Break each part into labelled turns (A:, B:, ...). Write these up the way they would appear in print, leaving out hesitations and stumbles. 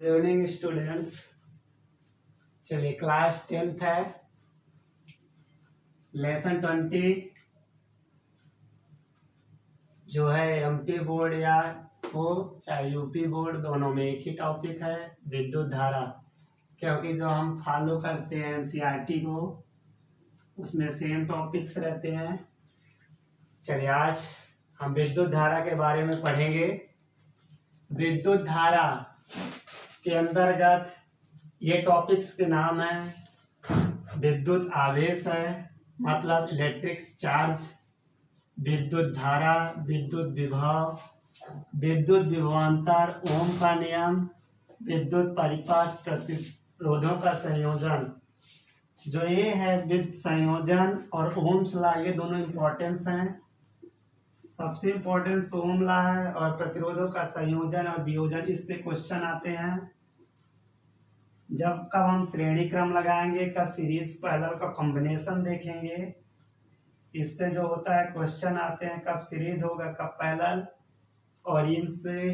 A: Evening students. चलिए class 10th है, lesson 20 जो है एमपी बोर्ड या हो चाहे यूपी बोर्ड, दोनों में एक ही टॉपिक है, विद्युत धारा। क्योंकि जो हम फॉलो करते हैं एनसीईआरटी को, उसमें सेम टॉपिक्स रहते हैं। चलिए आज हम विद्युत धारा के बारे में पढ़ेंगे। विद्युत धारा के अंतर्गत ये टॉपिक्स के नाम है विद्युत आवेश है, मतलब इलेक्ट्रिक चार्ज, विद्युत धारा, विद्युत विभव, विद्युत विभवांतर, ओम का नियम, विद्युत परिपथ, प्रतिरोधों का संयोजन। जो ये है विद्युत संयोजन और ओम्स लॉ, ये दोनों इम्पोर्टेंस हैं। सबसे इम्पोर्टेंट ओम लॉ है और प्रतिरोधों का संयोजन और वियोजन, इससे क्वेश्चन आते हैं। जब कब हम श्रेणी क्रम लगाएंगे, कब सीरीज पैरेलल का कॉम्बिनेशन देखेंगे, इससे जो होता है क्वेश्चन आते हैं। कब सीरीज होगा, कब पैरेलल, और इनसे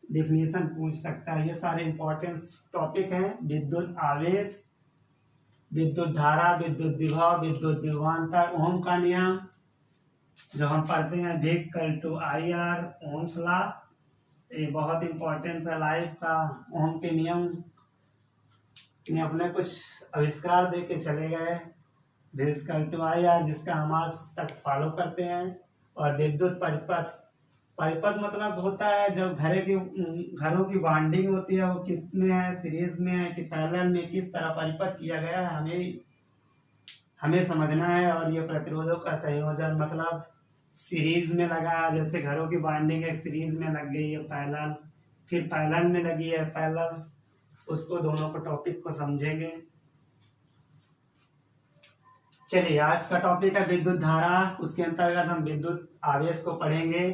A: डिफिनीशन पूछ सकता है। ये सारे इम्पोर्टेंट टॉपिक हैं। विद्युत आवेश, विद्युत धारा, विद्युत विभव, विद्युत विभवांतर, ओम का नियम जो हम पढ़ते हैं, V = IR, ओम्स लॉ, ये बहुत इम्पोर्टेंट है लाइफ का। ओम के नियम ने अपने कुछ आविष्कार दे के चले गए। V = IR जिसका हम आज तक फॉलो करते हैं। और विद्युत परिपथ, परिपथ मतलब होता है जब घरों की बॉन्डिंग होती है, वो किस में है, सीरीज में है कि पैरेलल में, किस तरह परिपथ किया गया है, हमें समझना है। और ये प्रतिरोधों का संयोजन मतलब सीरीज में लगा, जैसे घरों की बाइंडिंग है सीरीज में लग गई है पैरेलल, फिर पैरेलल में लगी है पैरेलल, उसको दोनों को टॉपिक को समझेंगे। चलिए आज का टॉपिक है विद्युत धारा, उसके अंतर्गत हम विद्युत आवेश को पढ़ेंगे।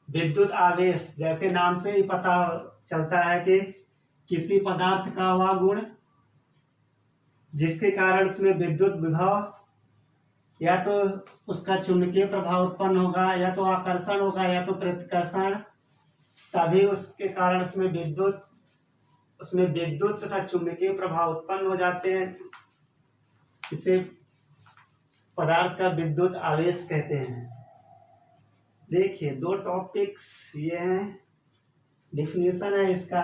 A: विद्युत आवेश जैसे नाम से ही पता चलता है कि किसी पदार्थ का वह गुण जिसके कारण उसमें विद्युत विभव या तो उसका चुंबकीय प्रभाव उत्पन्न होगा, या तो आकर्षण होगा, या तो प्रतिकर्षण, तभी उसके कारण उसमें विद्युत तथा चुंबकीय प्रभाव उत्पन्न हो जाते हैं। इसे पदार्थ का विद्युत आवेश कहते हैं। देखिए दो टॉपिक्स ये हैं, डिफिनीशन है इसका।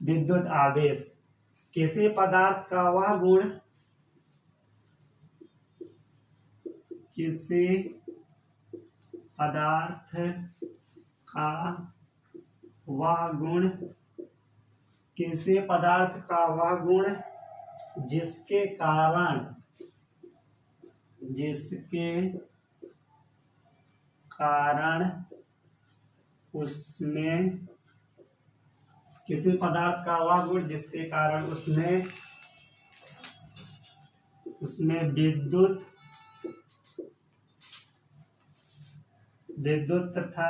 A: विद्युत आवेश, किसी पदार्थ का वह गुण, किसी पदार्थ का वह गुण, किसी पदार्थ का वह गुण जिसके कारण उसमें, किसी पदार्थ का वह गुण जिसके कारण उसमें विद्युत तथा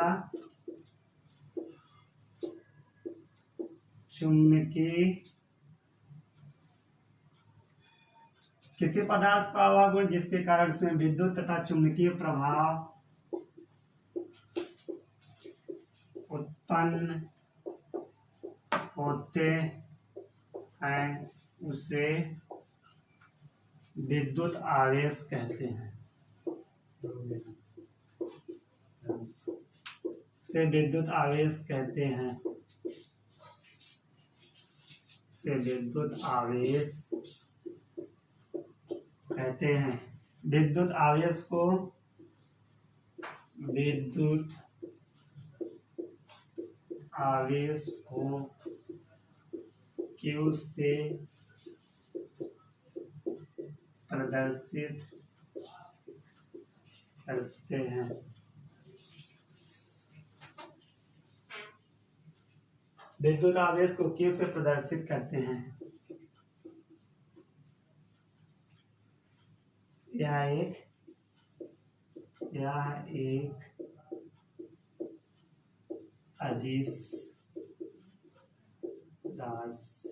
A: चुंबकीय, किसी पदार्थ का वह गुण जिसके कारण उसमें विद्युत तथा चुंबकीय प्रभाव उत्पन्न होते हैं, उसे विद्युत आवेश कहते हैं। उसे विद्युत आवेश कहते हैं। उसे विद्युत आवेश कहते हैं। विद्युत आवेश को Q से प्रदर्शित करते हैं। विद्युत आवेश को Q से प्रदर्शित करते हैं। यह एक अदिश राशि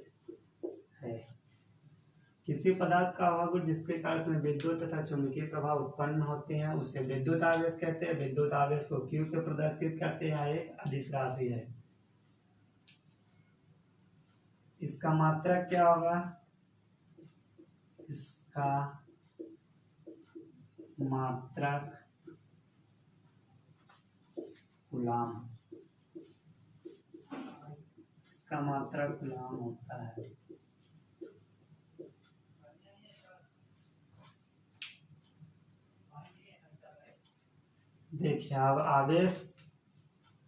A: है। किसी पदार्थ का वह गुण जिसके कारण उसमें विद्युत तथा चुंबकीय प्रभाव उत्पन्न होते हैं, उसे विद्युत आवेश कहते हैं। विद्युत आवेश को Q से प्रदर्शित करते हैं। एक अदिश राशि है। इसका मात्रक क्या होगा? इसका मात्रक कूलाम, इसका मात्रक कूलाम होता है। देखिए अब आवेश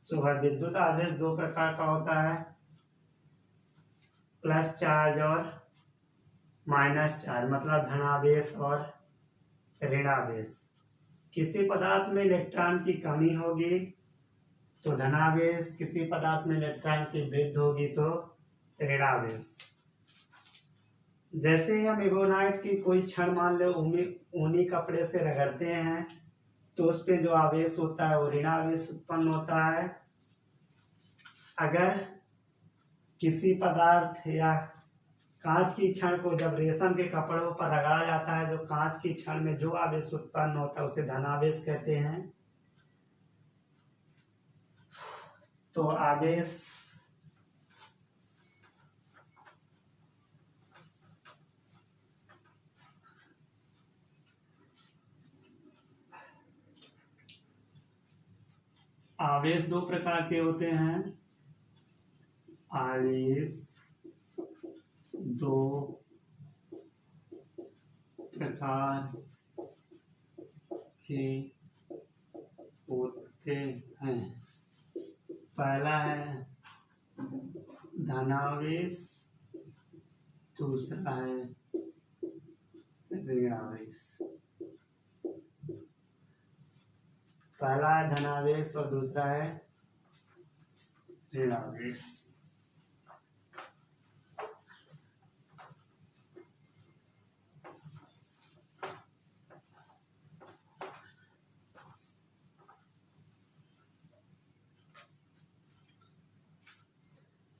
A: जो है, विद्युत आवेश दो प्रकार का होता है, प्लस चार्ज और माइनस चार्ज, मतलब धनावेश और ऋणावेश। किसी पदार्थ में इलेक्ट्रॉन की कमी होगी तो धनावेश, किसी पदार्थ में इलेक्ट्रॉन की वृद्धि होगी तो ऋणावेश। जैसे ही हम एबोनाइट की कोई क्षण मान लो ऊनी कपड़े से रगड़ते हैं तो उस पे जो आवेश होता है वो ऋणावेश उत्पन्न होता है। अगर किसी पदार्थ या कांच की क्षण को जब रेशम के कपड़ों पर रगड़ा जाता है, जो कांच की क्षण में जो आवेश उत्पन्न होता है उसे धनावेश कहते हैं। तो आवेश आवेश दो प्रकार के होते हैं, आवेश दो प्रकार के होते हैं। पहला है धनावेश, दूसरा है ऋणावेश। पहला है धनावेश और दूसरा है ऋणावेश।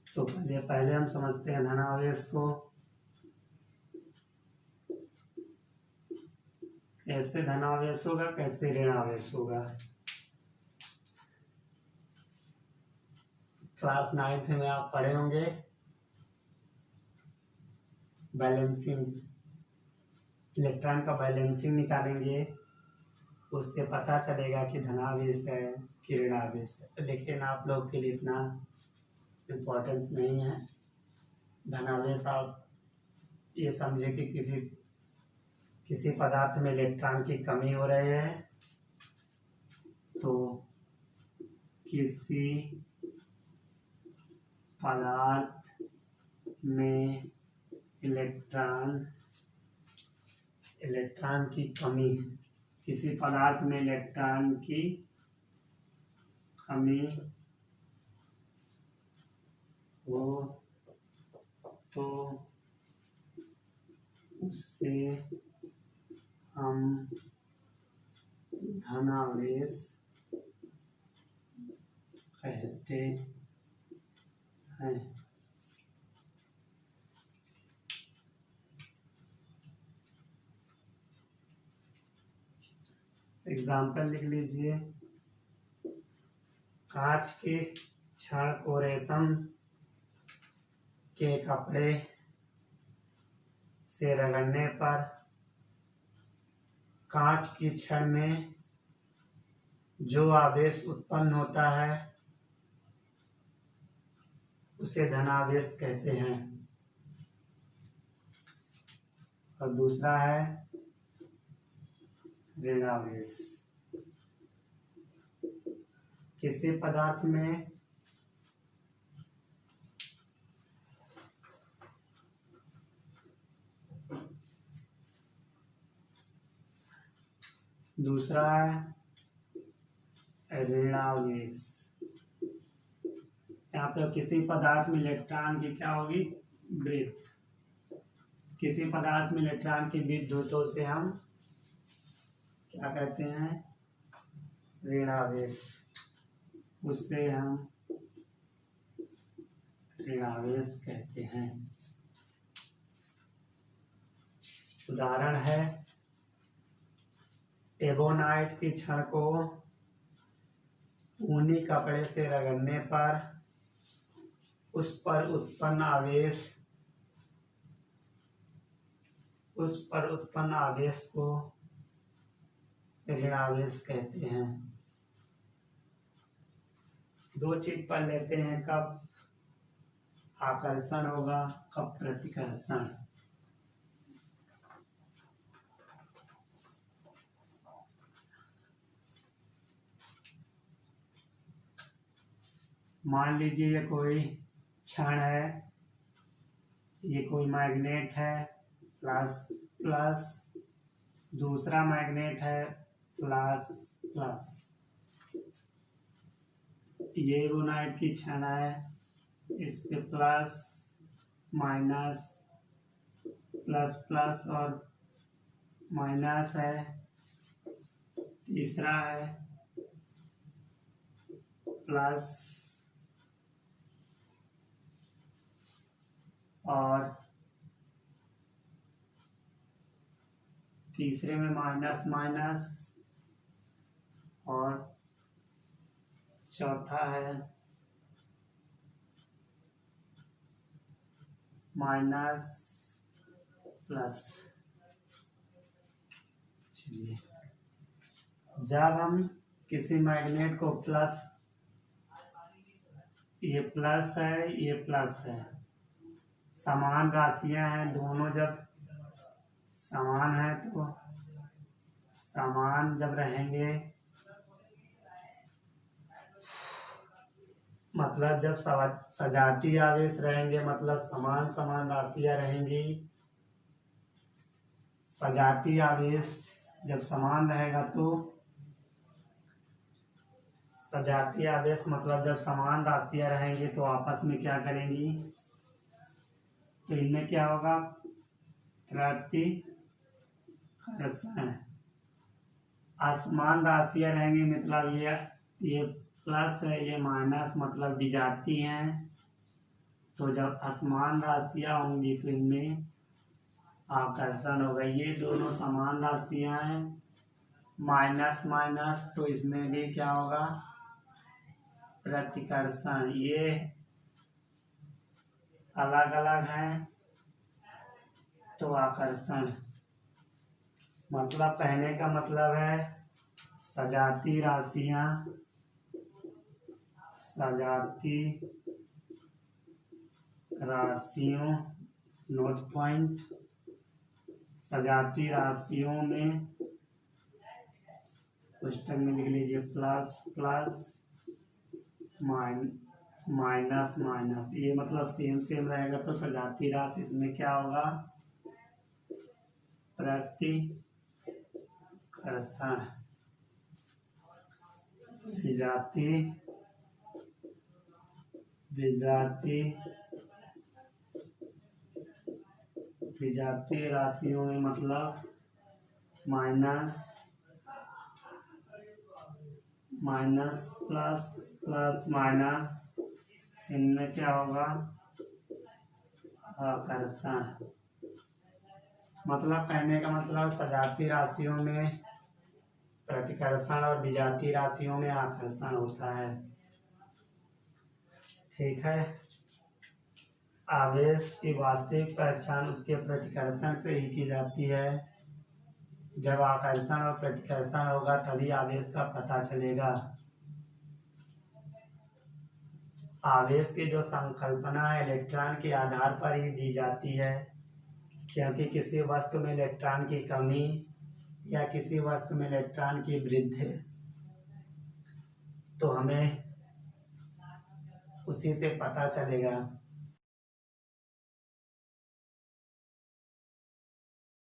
A: तो पहले हम समझते हैं धनावेश को। कैसे धनावेश होगा, कैसे ऋणावेश होगा। क्लास 9th में आप पढ़े होंगे बैलेंसिंग, इलेक्ट्रॉन का बैलेंसिंग निकालेंगे, उससे पता चलेगा कि धनावेश है कि ऋणावेश है। लेकिन आप लोग के लिए इतना इम्पोर्टेंस नहीं है। धनावेश आप ये समझे कि किसी पदार्थ में इलेक्ट्रॉन की कमी हो रही है तो किसी पदार्थ में इलेक्ट्रॉन की कमी, किसी पदार्थ में इलेक्ट्रॉन की कमी हो तो उससे हम धनावेश कहते हैं। एग्जाम्पल लिख लीजिए। कांच के छड़ को रेशम के कपड़े से रगड़ने पर कांच की छड़ में जो आवेश उत्पन्न होता है उसे धनावेश कहते हैं। और दूसरा है ऋणावेश। किसी पदार्थ में दूसरा है ऋणावेश। यहाँ पे किसी पदार्थ में इलेक्ट्रॉन की क्या होगी, वृद्धि। किसी पदार्थ में इलेक्ट्रॉन की वृद्धि हो तो उसे हम क्या कहते हैं, ऋणावेश। उससे हम ऋणावेश कहते हैं। उदाहरण है एबोनाइट की छड़ को ऊनी कपड़े से रगड़ने पर उस पर उत्पन्न आवेश उस पर उत्पन्न आवेश को ऋणावेश कहते हैं। दो चीज पढ़ लेते हैं, कब आकर्षण होगा, कब प्रतिकर्षण। मान लीजिए ये कोई क्षण है, ये कोई मैग्नेट है प्लस प्लस, दूसरा मैग्नेट है प्लस प्लस, ये गोनाइट की क्षण है, इस पे प्लस माइनस प्लस प्लस और माइनस है, तीसरा है प्लस और तीसरे में माइनस माइनस और चौथा है माइनस प्लस। चलिए, जब हम किसी मैग्नेट को प्लस, ये प्लस है ये प्लस है, समान राशियां हैं, दोनों जब समान है तो समान जब रहेंगे, मतलब जब सजातीय आवेश रहेंगे, मतलब समान समान राशियां रहेंगी। सजातीय आवेश जब समान रहेगा तो सजातीय आवेश मतलब जब समान राशियां रहेंगी तो आपस में क्या करेंगी, तो इनमें क्या होगा, प्रतिकर्षण। असमान राशियां रहेंगी, मतलब ये प्लस है ये माइनस, मतलब विजाती हैं। तो जब असमान राशियां होंगी तो इनमें आकर्षण होगा। ये दोनों समान राशियां हैं, माइनस माइनस, तो इसमें भी क्या होगा, प्रतिकर्षण। ये अलग अलग हैं तो आकर्षण। मतलब कहने का मतलब है सजाती राशियां, सजाती राशियों, नोट पॉइंट, सजाती राशियों में पुस्तक में लिख लीजिए प्लस प्लस माइनस माइनस, ये मतलब सेम सेम रहेगा तो सजाती राशि, इसमें क्या होगा, प्रतिकर्षण। विजातीय राशियों में मतलब minus minus plus plus minus, इनमें क्या होगा, आकर्षण। मतलब कहने का मतलब सजाती राशियों में प्रतिकर्षण और विजातीय राशियों में आकर्षण होता है। ठीक है। आवेश की वास्तविक पहचान उसके प्रतिकर्षण से ही की जाती है। जब आकर्षण और प्रतिकर्षण होगा तभी आवेश का पता चलेगा। आवेश की जो संकल्पना है इलेक्ट्रॉन के आधार पर ही दी जाती है, क्योंकि किसी वस्तु में इलेक्ट्रॉन की कमी या किसी वस्तु में इलेक्ट्रॉन की वृद्धि तो हमें उसी से पता चलेगा।